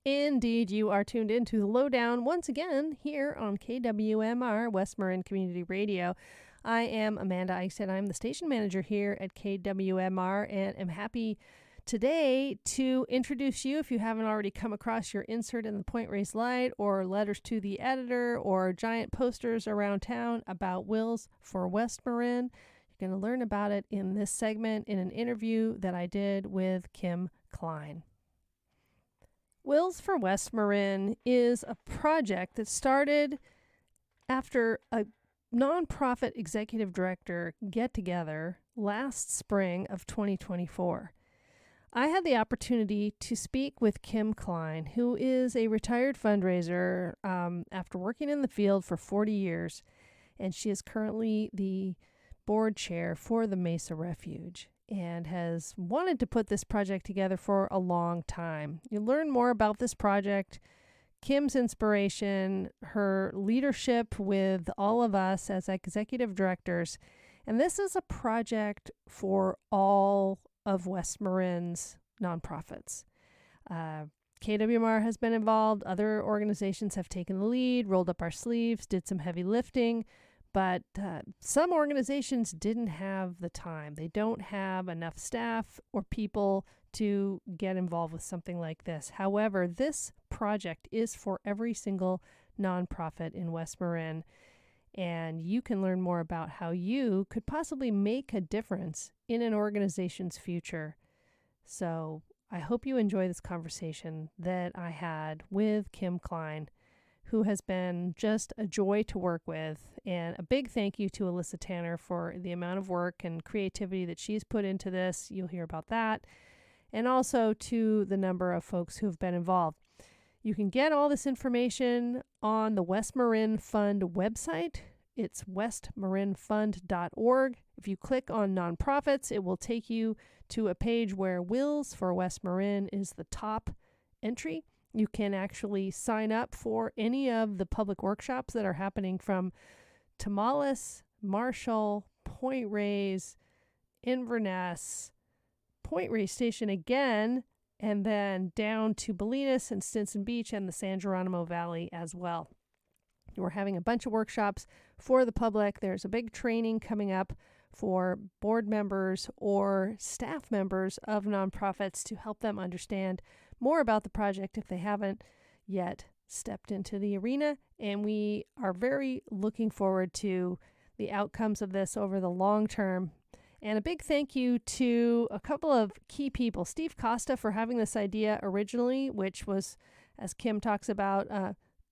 Indeed, you are tuned into the Lowdown once again here on KWMR, West Marin Community Radio. I am Amanda Eichstaedt. I'm the station manager here at KWMR and am happy today to introduce you, if you haven't already come across your insert in the Point Raised Light or letters to the editor or giant posters around town about wills for West Marin. You're going to learn about it in this segment in an interview that I did with Kim Klein. Wills for West Marin is a project that started after a nonprofit executive director get-together last spring of 2024. I had the opportunity to speak with Kim Klein, who is a retired fundraiser after working in the field for 40 years, and she is currently the board chair for the Mesa Refuge and has wanted to put this project together for a long time. You'll learn more about this project, Kim's inspiration, her leadership with all of us as executive directors. And this is a project for all of West Marin's nonprofits. KWMR has been involved. Other organizations have taken the lead, rolled up our sleeves, did some heavy lifting. But some organizations didn't have the time. They don't have enough staff or people to get involved with something like this. However, this project is for every single nonprofit in West Marin, and you can learn more about how you could possibly make a difference in an organization's future. So I hope you enjoy this conversation that I had with Kim Klein, who has been just a joy to work with. And a big thank you to Alyssa Tanner for the amount of work and creativity that she's put into this. You'll hear about that. And also to the number of folks who've been involved. You can get all this information on the West Marin Fund website. It's westmarinfund.org. If you click on nonprofits, it will take you to a page where Wills for West Marin is the top entry. You can actually sign up for any of the public workshops that are happening from Tamales, Marshall, Point Reyes, Inverness, Point Reyes Station again, and then down to Bolinas and Stinson Beach and the San Geronimo Valley as well. We're having a bunch of workshops for the public. There's a big training coming up for board members or staff members of nonprofits to help them understand more about the project if they haven't yet stepped into the arena. And we are very looking forward to the outcomes of this over the long term. And a big thank you to a couple of key people. Steve Costa for having this idea originally, which was, as Kim talks about,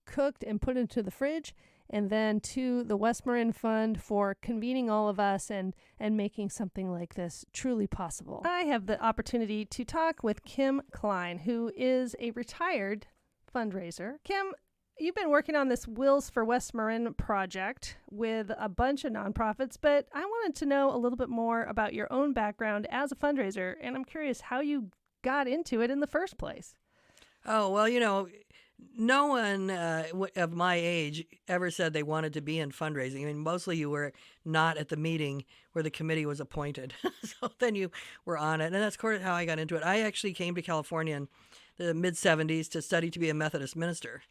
cooked and put into the fridge. And then to the West Marin Fund for convening all of us and making something like this truly possible. I have the opportunity to talk with Kim Klein, who is a retired fundraiser. Kim, you've been working on this Wills for West Marin project with a bunch of nonprofits, but I wanted to know a little bit more about your own background as a fundraiser, and I'm curious how you got into it in the first place. Oh, well, no one of my age ever said they wanted to be in fundraising. I mean, mostly you were not at the meeting where the committee was appointed. So then you were on it. And that's sort of how I got into it. I actually came to California in the mid-'70s to study to be a Methodist minister.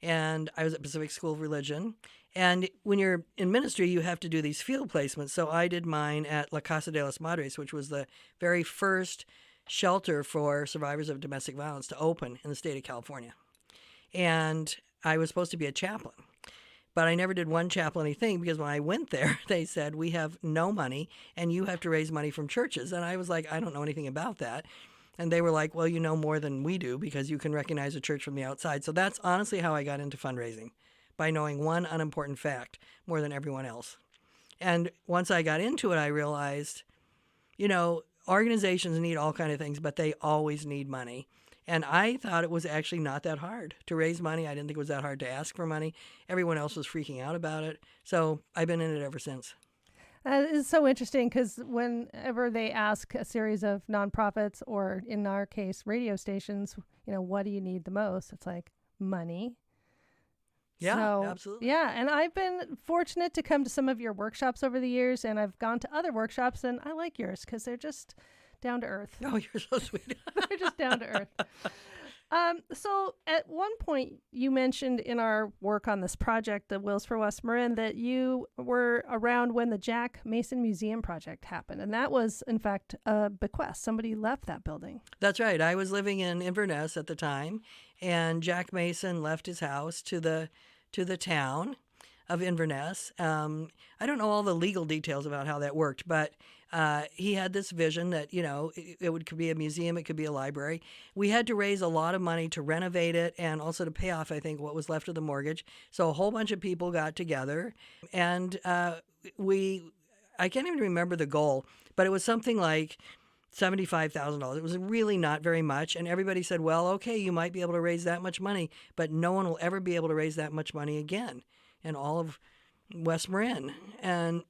And I was at Pacific School of Religion. And when you're in ministry, you have to do these field placements. So I did mine at La Casa de las Madres, which was the very first shelter for survivors of domestic violence to open in the state of California. And I was supposed to be a chaplain, but I never did one chaplain-y thing because when I went there, they said, we have no money and you have to raise money from churches. And I was like, I don't know anything about that. And they were like, well, you know more than we do because you can recognize a church from the outside. So that's honestly how I got into fundraising, by knowing one unimportant fact more than everyone else. And once I got into it, I realized, organizations need all kinds of things, but they always need money. And I thought it was actually not that hard to raise money. I didn't think it was that hard to ask for money. Everyone else was freaking out about it. So I've been in it ever since. It's so interesting because whenever they ask a series of nonprofits, or in our case, radio stations, what do you need the most? It's like money. Yeah, absolutely. Yeah, and I've been fortunate to come to some of your workshops over the years, and I've gone to other workshops, and I like yours because they're just down to earth. Oh, you're so sweet. They're just down to earth. So at one point you mentioned in our work on this project, the Wheels for West Marin, that you were around when the Jack Mason Museum project happened. And that was, in fact, a bequest. Somebody left that building. That's right. I was living in Inverness at the time, and Jack Mason left his house to the town of Inverness. I don't know all the legal details about how that worked, but he had this vision that, could be a museum, it could be a library. We had to raise a lot of money to renovate it and also to pay off, I think, what was left of the mortgage. So a whole bunch of people got together, and I can't even remember the goal, but it was something like $75,000. It was really not very much. And everybody said, well, okay, you might be able to raise that much money, but no one will ever be able to raise that much money again in all of West Marin. And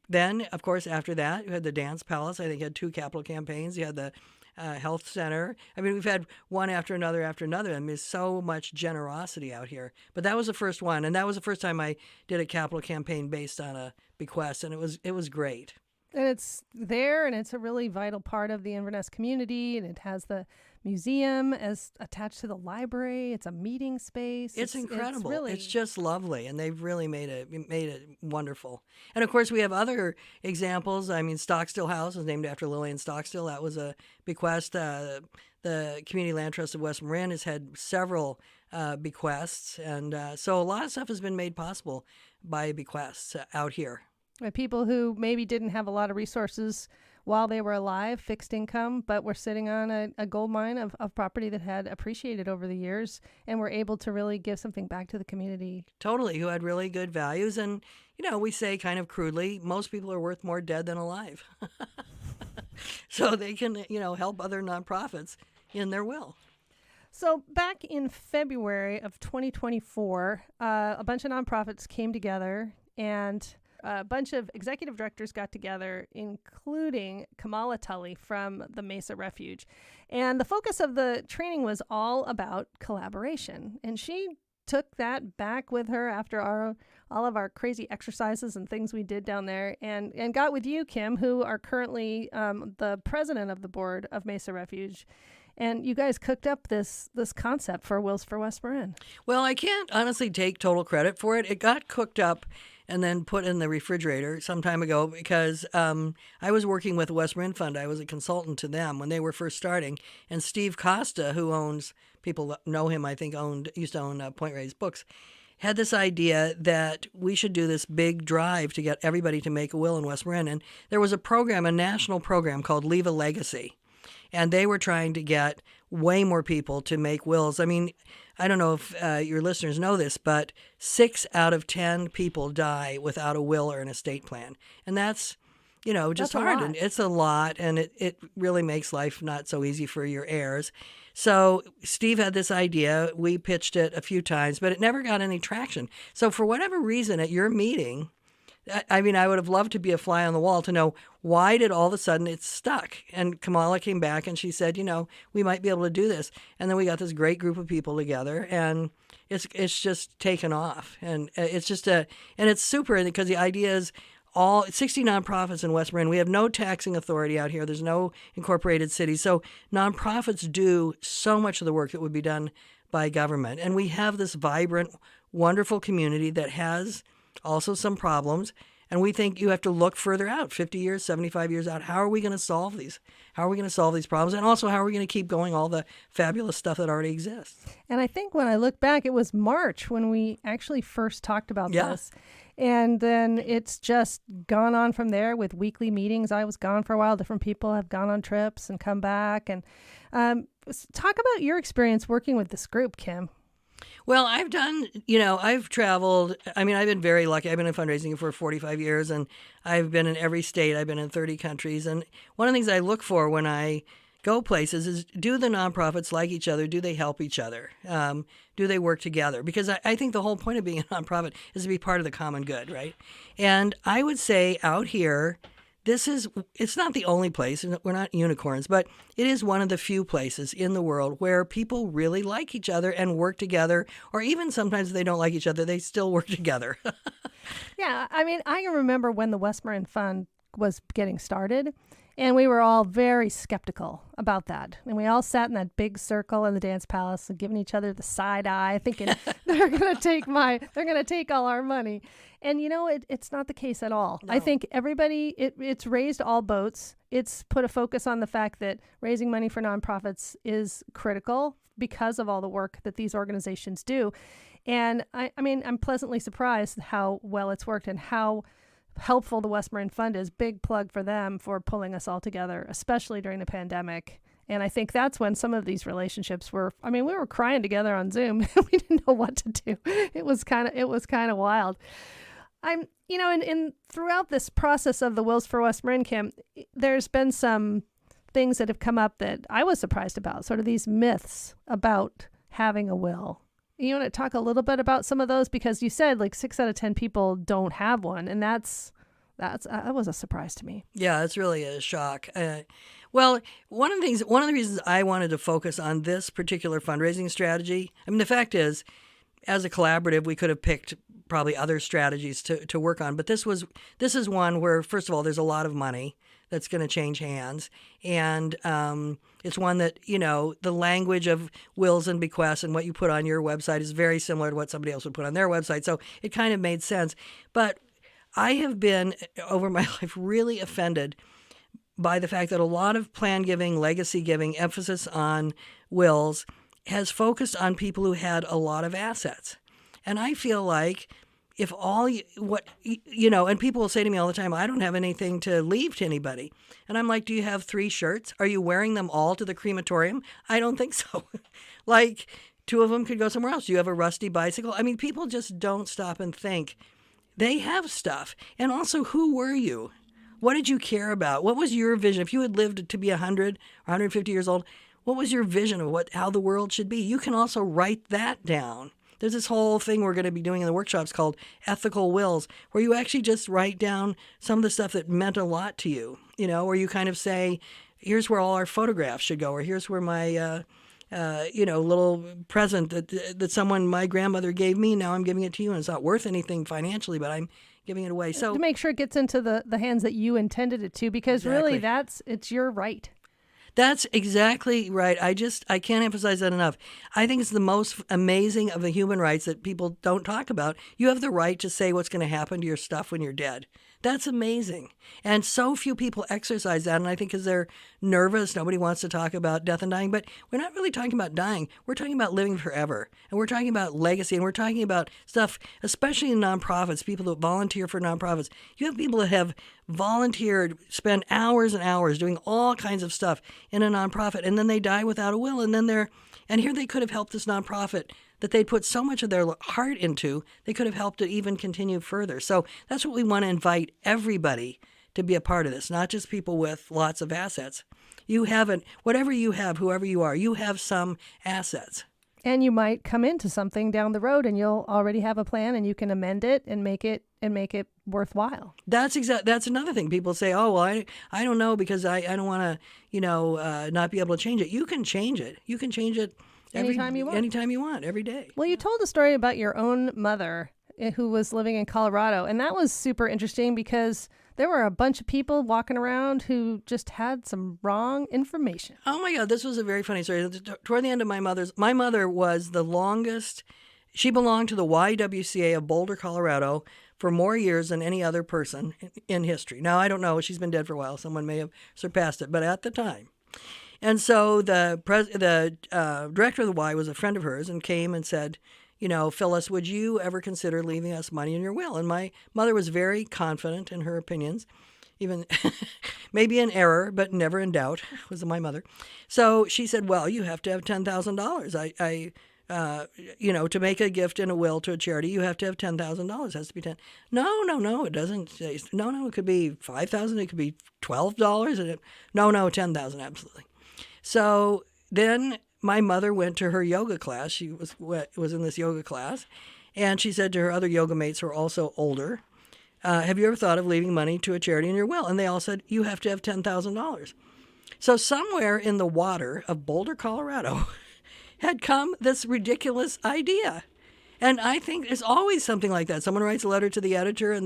then, of course, after that, you had the Dance Palace. I think you had 2 capital campaigns. You had the health center. I mean, we've had one after another after another. I mean, there's so much generosity out here. But that was the first one. And that was the first time I did a capital campaign based on a bequest. And it was great. And it's there, and it's a really vital part of the Inverness community, and it has the museum as attached to the library. It's a meeting space. It's incredible. It's just lovely, and they've really made it wonderful. And of course, we have other examples. I mean, Stockstill House is named after Lillian Stockstill. That was a bequest. The Community Land Trust of West Marin has had several bequests, and so a lot of stuff has been made possible by bequests out here. People who maybe didn't have a lot of resources while they were alive, fixed income, but were sitting on a gold mine of property that had appreciated over the years and were able to really give something back to the community. Totally, who had really good values. And, we say kind of crudely, most people are worth more dead than alive. So they can, help other nonprofits in their will. So back in February of 2024, a bunch of nonprofits came together, and a bunch of executive directors got together, including Kamala Tully from the Mesa Refuge. And the focus of the training was all about collaboration. And she took that back with her after all of our crazy exercises and things we did down there, and got with you, Kim, who are currently the president of the board of Mesa Refuge. And you guys cooked up this concept for Wheels for West Marin. Well, I can't honestly take total credit for it. It got cooked up and then put in the refrigerator some time ago because I was working with the West Marin Fund. I was a consultant to them when they were first starting. And Steve Costa, who owns, people know him, I think, used to own Point Reyes Books, had this idea that we should do this big drive to get everybody to make a will in West Marin. And there was a national program called Leave a Legacy. And they were trying to get way more people to make wills. I mean, I don't know if your listeners know this, but 6 out of 10 people die without a will or an estate plan. And that's, just hard. And it's a lot, and it really makes life not so easy for your heirs. So Steve had this idea. We pitched it a few times, but it never got any traction. So for whatever reason at your meeting, I mean, I would have loved to be a fly on the wall to know why did all of a sudden it stuck. And Kamala came back and she said, we might be able to do this. And then we got this great group of people together, and it's just taken off. And it's just and it's super because the idea is all 60 nonprofits in West Marin. We have no taxing authority out here. There's no incorporated cities. So nonprofits do so much of the work that would be done by government. And we have this vibrant, wonderful community that has also some problems, and we think you have to look further out, 50 years, 75 years out. How are we going to solve these? How are we going to solve these problems? And also, how are we going to keep going all the fabulous stuff that already exists? And I think when I look back, it was March when we actually first talked about this. And then it's just gone on from there with weekly meetings. I was gone for a while. Different people have gone on trips and come back. And talk about your experience working with this group, Kim. Well, I've traveled. I mean, I've been very lucky. I've been in fundraising for 45 years, and I've been in every state. I've been in 30 countries. And one of the things I look for when I go places is, do the nonprofits like each other? Do they help each other? Do they work together? Because I think the whole point of being a nonprofit is to be part of the common good, right? And I would say out here, it's not the only place, we're not unicorns, but it is one of the few places in the world where people really like each other and work together, or even sometimes if they don't like each other, they still work together. Yeah, I mean, I can remember when the West Marin Fund was getting started, And we were all very skeptical about that. And we all sat in that big circle in the dance palace and giving each other the side eye, thinking they're going to take all our money. And it's not the case at all. No. I think everybody, it's raised all boats. It's put a focus on the fact that raising money for nonprofits is critical because of all the work that these organizations do. And I'm pleasantly surprised how well it's worked and how helpful the West Marin Fund is. Big plug for them for pulling us all together, especially during the pandemic. And I think that's when some of these relationships we were crying together on Zoom. We didn't know what to do. It was kind of wild. And throughout this process of the Wills for West Marin, Kim, there's been some things that have come up that I was surprised about, sort of these myths about having a will. You want to talk a little bit about some of those? Because you said like 6 out of 10 people don't have one. And that was a surprise to me. Yeah, it's really a shock. Well, one of the reasons I wanted to focus on this particular fundraising strategy, the fact is, as a collaborative, we could have picked probably other strategies to work on. But this is one where, first of all, there's a lot of money that's going to change hands. And it's one that, the language of wills and bequests and what you put on your website is very similar to what somebody else would put on their website. So it kind of made sense. But I have been, over my life, really offended by the fact that a lot of plan giving, legacy giving, emphasis on wills has focused on people who had a lot of assets. And I feel like if and people will say to me all the time, I don't have anything to leave to anybody. And I'm like, do you have 3 shirts? Are you wearing them all to the crematorium? I don't think so. Like 2 of them could go somewhere else. Do you have a rusty bicycle? People just don't stop and think. They have stuff. And also, who were you? What did you care about? What was your vision? If you had lived to be 100 or 150 years old, what was your vision of how the world should be? You can also write that down. There's this whole thing we're going to be doing in the workshops called ethical wills, where you actually just write down some of the stuff that meant a lot to you, where you kind of say, here's where all our photographs should go, or here's where my, little present that my grandmother gave me, now I'm giving it to you, and it's not worth anything financially, but I'm giving it away. So to make sure it gets into the hands that you intended it to, because exactly. Really it's your right. That's exactly right. I can't emphasize that enough. I think it's the most amazing of the human rights that people don't talk about. You have the right to say what's going to happen to your stuff when you're dead. That's amazing. And so few people exercise that. And I think because they're nervous, nobody wants to talk about death and dying. But we're not really talking about dying. We're talking about living forever. And we're talking about legacy. And we're talking about stuff, especially in nonprofits, people that volunteer for nonprofits. You have people that have volunteered, spend hours and hours doing all kinds of stuff in a nonprofit. And then they die without a will. And here they could have helped this nonprofit that they'd put so much of their heart into, they could have helped it even continue further. So that's what we want to invite everybody to be a part of this, not just people with lots of assets. Whatever you have, whoever you are, you have some assets. And you might come into something down the road and you'll already have a plan and you can amend it and make it worthwhile. That's another thing. People say, oh, well, I don't know because I don't want to, not be able to change it. You can change it. You can change it anytime you want, every day. Well, you told a story about your own mother who was living in Colorado, and that was super interesting because there were a bunch of people walking around who just had some wrong information. Oh my God, this was a very funny story. Toward the end of my mother was the longest. She belonged to the YWCA of Boulder, Colorado for more years than any other person in history. Now, I don't know. She's been dead for a while. Someone may have surpassed it, but at the time. And so the director of the Y was a friend of hers and came and said, Phyllis, would you ever consider leaving us money in your will? And my mother was very confident in her opinions, even maybe in error, but never in doubt, was my mother. So she said, well, you have to have $10,000. To make a gift in a will to a charity, you have to have $10,000. It has to be 10. No, it doesn't say. No, it could be $5,000. It could be $12. No, 10,000, absolutely. So then my mother went to her yoga class. She was in this yoga class, and she said to her other yoga mates who are also older, have you ever thought of leaving money to a charity in your will? And they all said, you have to have $10,000. So somewhere in the water of Boulder, Colorado, had come this ridiculous idea. And I think there's always something like that. Someone writes a letter to the editor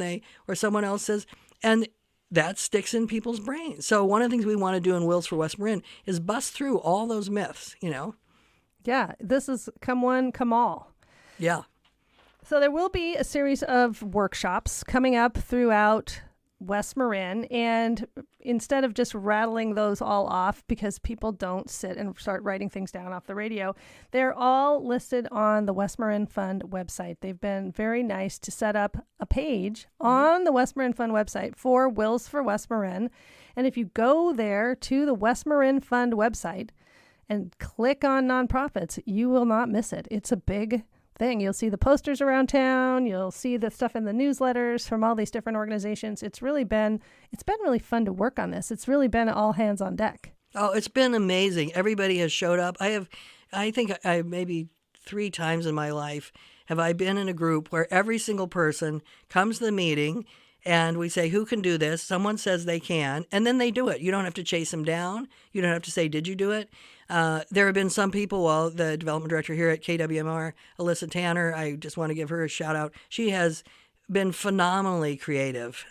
or someone else says, and that sticks in people's brains. So one of the things we want to do in Wills for West Marin is bust through all those myths, Yeah, this is come one, come all. Yeah. So there will be a series of workshops coming up throughout West Marin, and instead of just rattling those all off because people don't sit and start writing things down off the radio, they're all listed on the West Marin Fund website. They've been very nice to set up a page on the West Marin Fund website for Wills for West Marin. And if you go there to the West Marin Fund website and click on nonprofits, you will not miss it. It's a big thing. You'll see the posters around town. You'll see the stuff in the newsletters from all these different organizations. It's been really fun to work on this. It's really been all hands on deck. Oh, it's been amazing. Everybody has showed up. I think maybe 3 times in my life have I been in a group where every single person comes to the meeting and we say, who can do this? Someone says they can, and then they do it. You don't have to chase them down. You don't have to say, did you do it? There have been some people, the development director here at KWMR, Alyssa Tanner, I just want to give her a shout out. She has been phenomenally creative.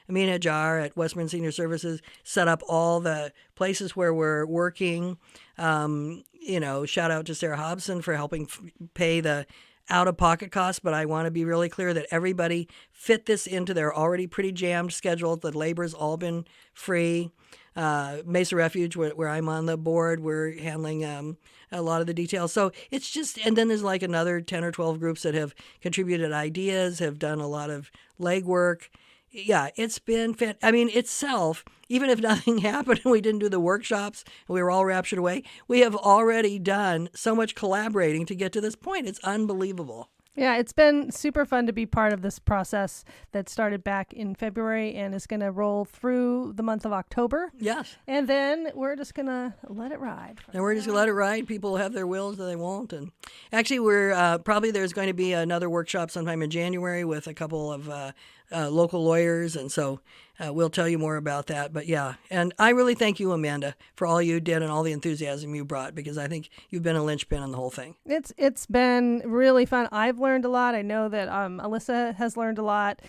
Amina Jar at West Marin Senior Services set up all the places where we're working. Shout out to Sarah Hobson for helping pay the out-of-pocket costs, but I want to be really clear that everybody fit this into their already pretty jammed schedule. The labor's all been free. Mesa Refuge, where I'm on the board, we're handling a lot of the details. So it's just, and then there's like another 10 or 12 groups that have contributed ideas, have done a lot of legwork. Yeah, it's been itself, even if nothing happened and we didn't do the workshops and we were all raptured away, we have already done so much collaborating to get to this point. It's unbelievable. Yeah, it's been super fun to be part of this process that started back in February and is going to roll through the month of October. Yes. And then we're just going to let it ride. And we're just going to let it ride. People have their wills or they won't. And actually, we're probably there's going to be another workshop sometime in January with a couple of local lawyers. And so we'll tell you more about that. But yeah, and I really thank you, Amanda, for all you did and all the enthusiasm you brought, because I think you've been a linchpin on the whole thing. It's been really fun. I've learned a lot. I know that Alyssa has learned a lot.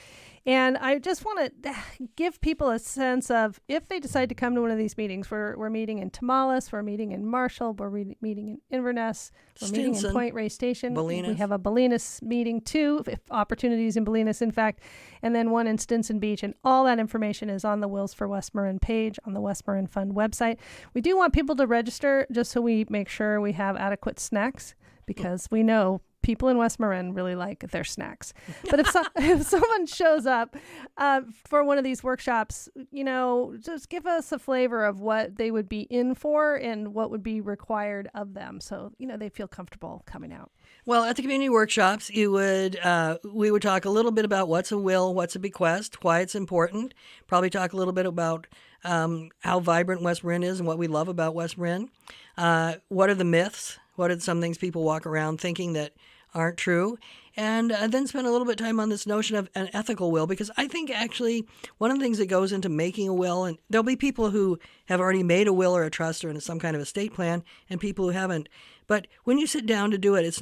And I just want to give people a sense of, if they decide to come to one of these meetings, we're meeting in Tamales, we're meeting in Marshall, we're meeting in Inverness, we're meeting in Point Reyes Station. Bolinas. We have a Bolinas meeting too, if opportunities in Bolinas, in fact, and then one in Stinson Beach. And all that information is on the Wills for West Marin page on the West Marin Fund website. We do want people to register just so we make sure we have adequate snacks, because we know people in West Marin really like their snacks. But if someone shows up for one of these workshops, just give us a flavor of what they would be in for and what would be required of them, so they feel comfortable coming out. Well, at the community workshops, we would talk a little bit about what's a will, what's a bequest, why it's important. Probably talk a little bit about how vibrant West Marin is and what we love about West Marin. What are the myths? What are some things people walk around thinking that aren't true? And then spend a little bit of time on this notion of an ethical will, because I think actually one of the things that goes into making a will, and there'll be people who have already made a will or a trust or in some kind of estate plan, and people who haven't. But when you sit down to do it,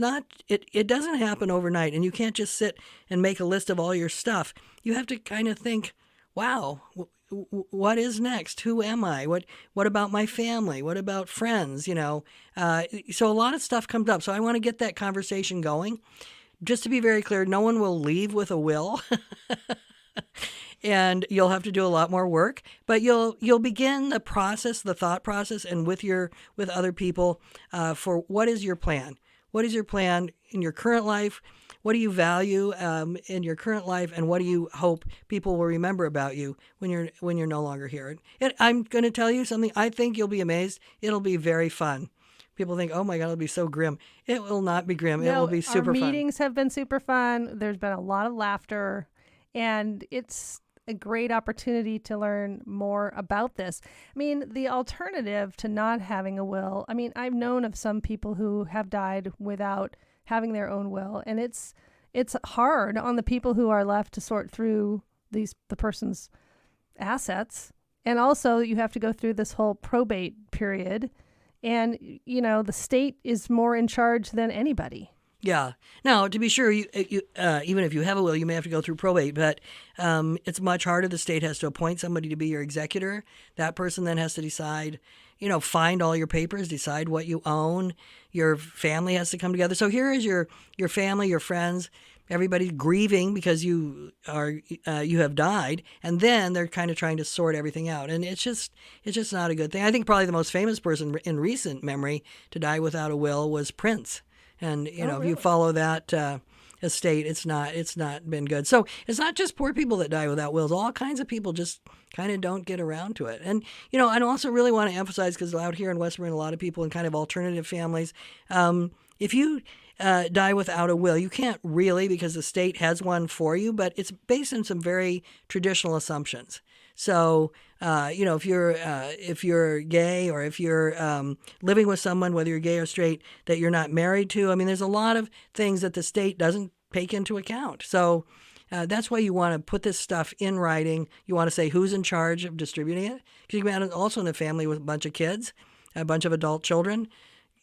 it doesn't happen overnight, and you can't just sit and make a list of all your stuff. You have to kind of think, wow, what is next? Who am I? What about my family? What about friends? So a lot of stuff comes up. So I want to get that conversation going. Just to be very clear, no one will leave with a will. And you'll have to do a lot more work, but you'll begin the process, the thought process, and with other people for what is your plan? What is your plan in your current life? What do you value in your current life, and what do you hope people will remember about you when you're no longer here? And I'm going to tell you something. I think you'll be amazed. It'll be very fun. People think, oh my God, it'll be so grim. It will not be grim. It will be super fun. Our meetings have been super fun. There's been a lot of laughter, and it's a great opportunity to learn more about this. I mean, the alternative to not having a will, I've known of some people who have died without having their own will, and it's hard on the people who are left to sort through the person's assets. And also you have to go through this whole probate period, and the state is more in charge than anybody. Yeah. Now, to be sure, even if you have a will, you may have to go through probate, but it's much harder. The state has to appoint somebody to be your executor. That person then has to decide, find all your papers, decide what you own. Your family has to come together. So here is your family, your friends, everybody grieving because you have died, and then they're kind of trying to sort everything out, and it's just not a good thing. I think probably the most famous person in recent memory to die without a will was Prince. And if you follow that estate, it's not been good. So it's not just poor people that die without wills. All kinds of people just kind of don't get around to it. And I also really want to emphasize, because out here in West Marin, a lot of people in kind of alternative families, if you die without a will, you can't really, because the state has one for you, but it's based on some very traditional assumptions. So, if you're gay, or if you're living with someone, whether you're gay or straight, that you're not married to, there's a lot of things that the state doesn't take into account. So that's why you want to put this stuff in writing. You want to say who's in charge of distributing it. Because you can be also in a family with a bunch of kids, a bunch of adult children.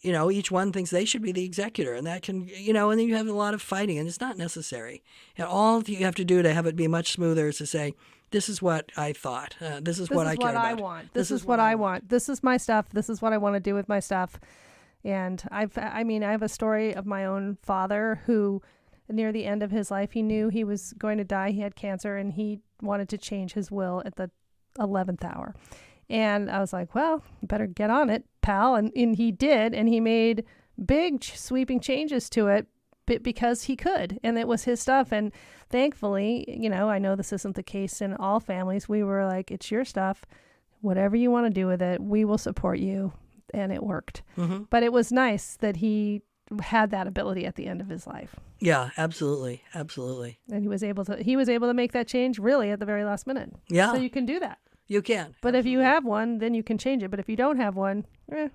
Each one thinks they should be the executor, and that can, and then you have a lot of fighting, and it's not necessary. And all you have to do to have it be much smoother is to say, this is what I thought. This is what I care about. This is what I want. This is my stuff. This is what I want to do with my stuff. And I have a story of my own father who, near the end of his life, he knew he was going to die. He had cancer, and he wanted to change his will at the 11th hour. And I was like, well, you better get on it, pal. And he did. And he made big sweeping changes to it because he could. And it was his stuff. And thankfully, I know this isn't the case in all families. We were like, it's your stuff. Whatever you want to do with it, we will support you. And it worked. Mm-hmm. But it was nice that he had that ability at the end of his life. Yeah, absolutely. Absolutely. And he was able to make that change really at the very last minute. Yeah. So you can do that. You can. But if you have one, then you can change it. But if you don't have one,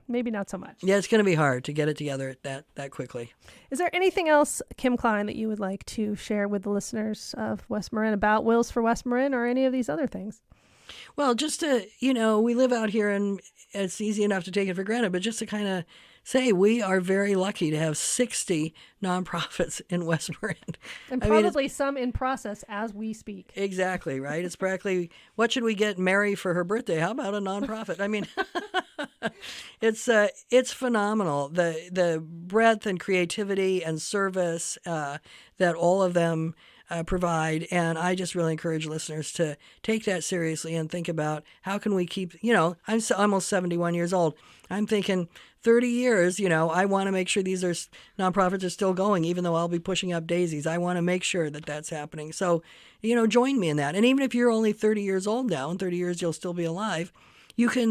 maybe not so much. Yeah, it's going to be hard to get it together that quickly. Is there anything else, Kim Klein, that you would like to share with the listeners of West Marin about wills for West Marin or any of these other things? Well, just to, we live out here and it's easy enough to take it for granted, but just to kind of say we are very lucky to have 60 nonprofits in West Marin. And probably some in process as we speak. Exactly, right? It's practically, what should we get Mary for her birthday? How about a nonprofit? It's phenomenal. The breadth and creativity and service that all of them provide. And I just really encourage listeners to take that seriously and think about how can we keep, I'm almost 71 years old. I'm thinking 30 years, I want to make sure these nonprofits are still going, even though I'll be pushing up daisies. I want to make sure that that's happening. So, join me in that. And even if you're only 30 years old now, in 30 years you'll still be alive, you can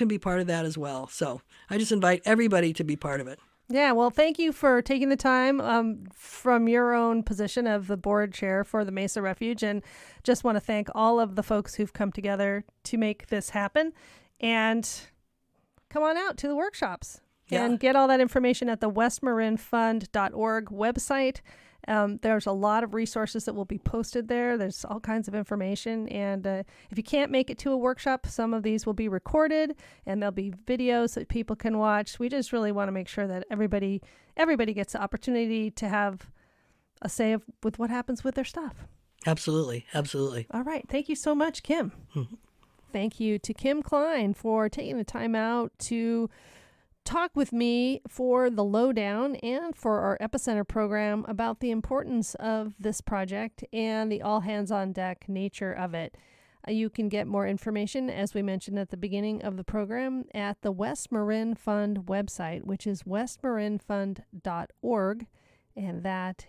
be part of that as well. So I just invite everybody to be part of it. Yeah, well, thank you for taking the time from your own position of the board chair for the Mesa Refuge, and just want to thank all of the folks who've come together to make this happen. And come on out to the workshops and get all that information at the westmarinfund.org website. There's a lot of resources that will be posted there. There's all kinds of information. And if you can't make it to a workshop, some of these will be recorded and there'll be videos that people can watch. We just really want to make sure that everybody gets the opportunity to have a say with what happens with their stuff. Absolutely. Absolutely. All right. Thank you so much, Kim. Mm-hmm. Thank you to Kim Klein for taking the time out to talk with me for the lowdown and for our Epicenter program about the importance of this project and the all hands on deck nature of it. You can get more information, as we mentioned at the beginning of the program, at the West Marin Fund website, which is westmarinfund.org. And that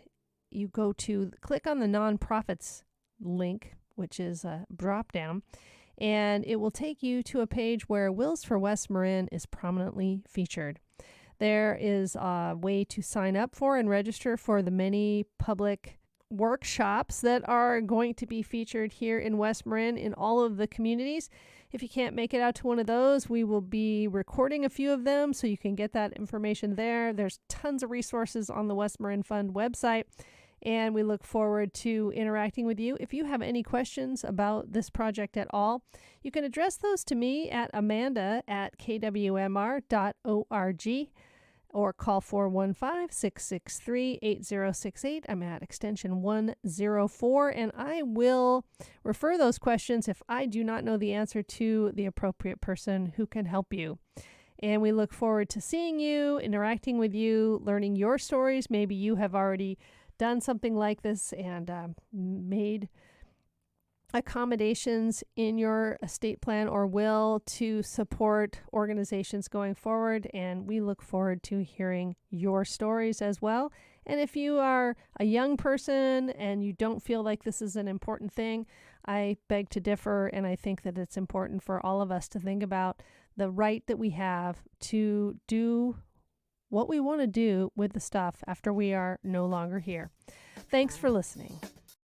you go to click on the nonprofits link, which is a drop down. And it will take you to a page where Wills for West Marin is prominently featured. There is a way to sign up for and register for the many public workshops that are going to be featured here in West Marin in all of the communities. If you can't make it out to one of those, we will be recording a few of them, so you can get that information there. There's tons of resources on the West Marin Fund website. And we look forward to interacting with you. If you have any questions about this project at all, you can address those to me at amanda@kwmr.org, or call 415-663-8068. I'm at extension 104, and I will refer those questions if I do not know the answer to the appropriate person who can help you. And we look forward to seeing you, interacting with you, learning your stories. Maybe you have already done something like this and made accommodations in your estate plan or will to support organizations going forward, and we look forward to hearing your stories as well. And if you are a young person and you don't feel like this is an important thing, I beg to differ, and I think that it's important for all of us to think about the right that we have to do what we want to do with the stuff after we are no longer here. Thanks for listening.